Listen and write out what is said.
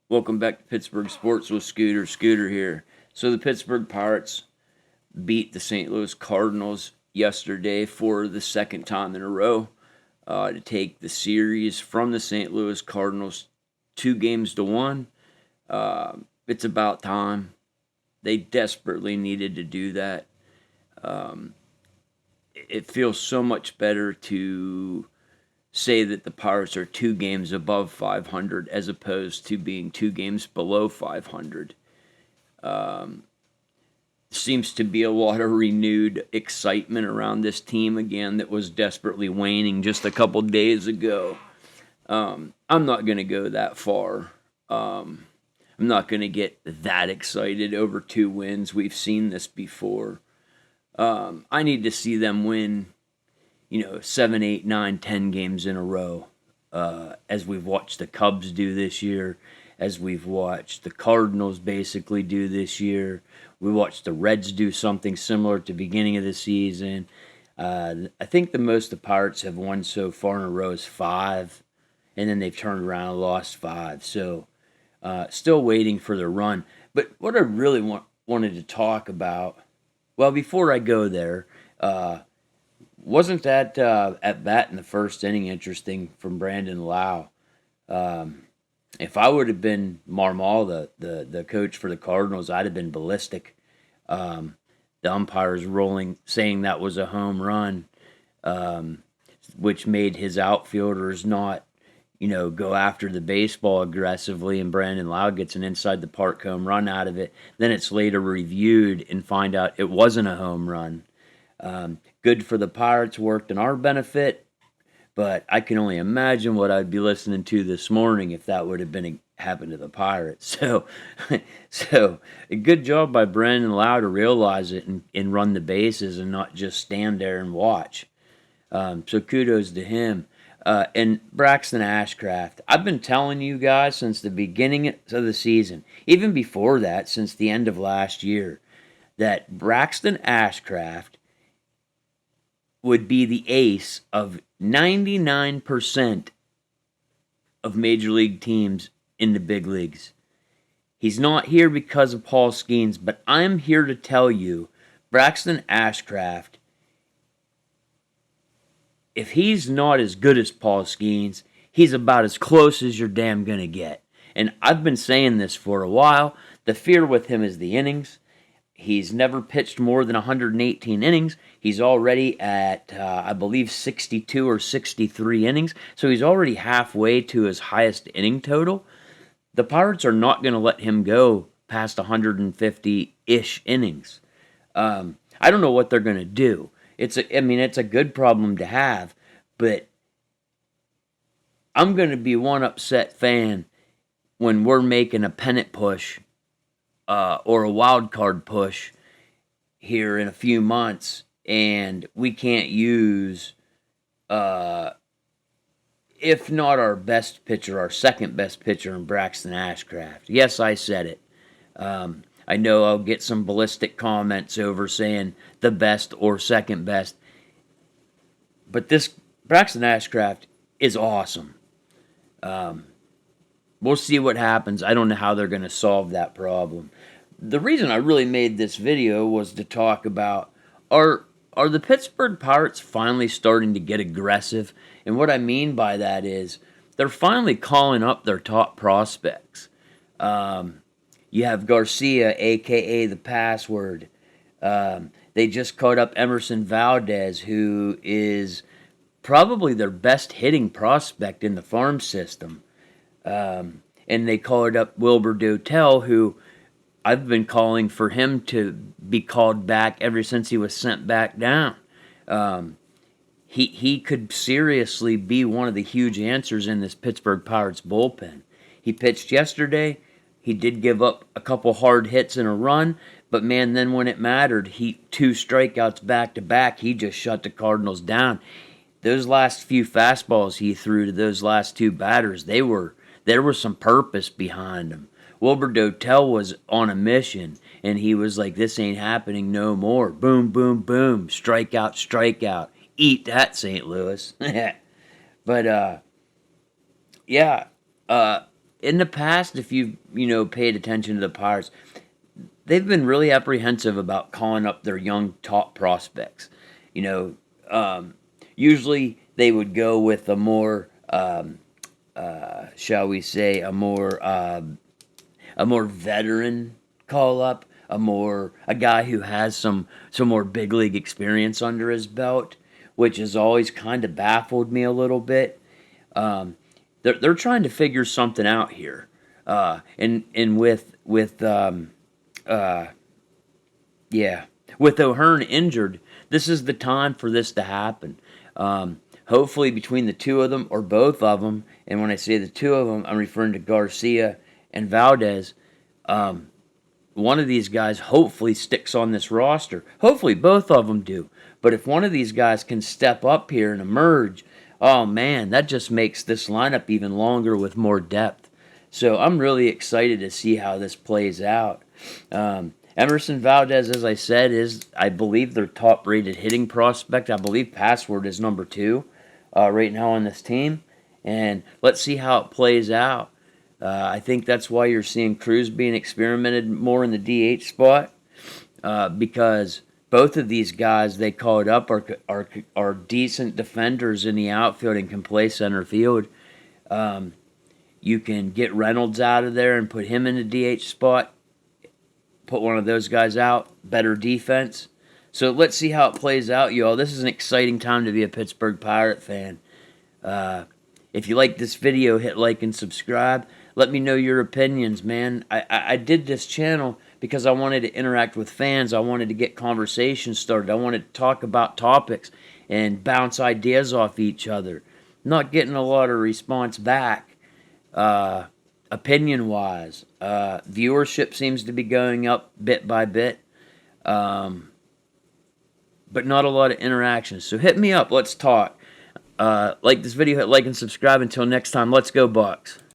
Welcome back to Pittsburgh Sports with Scooter. Scooter here. So the Pittsburgh Pirates beat the St. Louis Cardinals yesterday for the second time in a row to take the series from the St. Louis Cardinals 2-1. It's about time. They desperately needed to do that. It feels so much better to say that the Pirates are 2 games above 500 as opposed to being 2 games below 500. Seems to be a lot of renewed excitement around this team again that was desperately waning just a couple days ago. I'm not going to go that far. I'm not going to get that excited over 2 wins. We've seen this before. I need to see them win 7, 8, 9, 10 games in a row, as we've watched the Cubs do this year, as we've watched the Cardinals basically do this year. We watched the Reds do something similar at the beginning of the season. I think the most the Pirates have won so far in a row is 5, and then they've turned around and lost 5. So still waiting for the run. But what I really wanted to talk about, well, before I go there, wasn't that at bat in the first inning interesting from Brandon Lau? If I would have been Marmol, the coach for the Cardinals, I'd have been ballistic. The umpires saying that was a home run, which made his outfielders not, go after the baseball aggressively, and Brandon Lau gets an inside the park home run out of it. Then it's later reviewed and find out it wasn't a home run. Good for the Pirates, worked in our benefit, but I can only imagine what I'd be listening to this morning if that would have been happened to the Pirates. So a good job by Brandon Lau to realize it and run the bases and not just stand there and watch. So kudos to him. And Braxton Ashcraft, I've been telling you guys since the beginning of the season, even before that, since the end of last year, that Braxton Ashcraft would be the ace of 99% of major league teams in the big leagues. He's not here because of Paul Skeens, but I'm here to tell you, Braxton Ashcraft, if he's not as good as Paul Skeens, he's about as close as you're damn gonna get. And I've been saying this for a while. The fear with him is the innings. He's never pitched more than 118 innings. He's already at, I believe, 62 or 63 innings. So he's already halfway to his highest inning total. The Pirates are not going to let him go past 150-ish innings. I don't know what they're going to do. It's a good problem to have, but I'm going to be one upset fan when we're making a pennant push or a wild card push here in a few months, and we can't use, if not our best pitcher, our second best pitcher in Braxton Ashcraft. Yes, I said it. I know I'll get some ballistic comments over saying the best or second best, but this Braxton Ashcraft is awesome. We'll see what happens. I don't know how they're going to solve that problem. The reason I really made this video was to talk about are the Pittsburgh Pirates finally starting to get aggressive? And what I mean by that is they're finally calling up their top prospects. You have Garcia, a.k.a. the Password. They just called up Emerson Valdez, who is probably their best hitting prospect in the farm system. And they called up Wilber Dotel, who I've been calling for him to be called back ever since he was sent back down. He could seriously be one of the huge answers in this Pittsburgh Pirates bullpen. He pitched yesterday. He did give up a couple hard hits in a run, but man, then when it mattered, 2 strikeouts back to back, he just shut the Cardinals down. Those last few fastballs he threw to those last 2 batters, there was some purpose behind them. Wilber Dotel was on a mission, and he was like, this ain't happening no more. Boom, boom, boom. Strikeout, strikeout. Eat that, St. Louis. But, yeah. in the past, if you've paid attention to the Pirates, they've been really apprehensive about calling up their young top prospects. You know, usually they would go with a more, shall we say, a more veteran call up, a guy who has some more big league experience under his belt, which has always kind of baffled me a little bit. Um, they're trying to figure something out here, and with uh, yeah, with O'Hearn injured, this is the time for this to happen. Hopefully, between the two of them or both of them, and when I say the two of them, I'm referring to Garcia and Valdez. Um, One of these guys hopefully sticks on this roster. Hopefully, both of them do. But if one of these guys can step up here and emerge, oh man, that just makes this lineup even longer with more depth. So I'm really excited to see how this plays out. Emerson Valdez, as I said, is, I believe, their top rated hitting prospect. I believe Password is number 2 right now on this team. And let's see how it plays out. I think that's why you're seeing Cruz being experimented more in the DH spot, because both of these guys they called up are decent defenders in the outfield and can play center field. You can get Reynolds out of there and put him in the DH spot, put one of those guys out, better defense. So let's see how it plays out, y'all. This is an exciting time to be a Pittsburgh Pirate fan. If you like this video, hit like and subscribe. Let me know your opinions, man. I did this channel because I wanted to interact with fans. I wanted to get conversations started. I wanted to talk about topics and bounce ideas off each other. Not getting a lot of response back, opinion-wise. Viewership seems to be going up bit by bit, but not a lot of interactions. So hit me up. Let's talk. Like this video, hit like and subscribe. Until next time, let's go Bucks.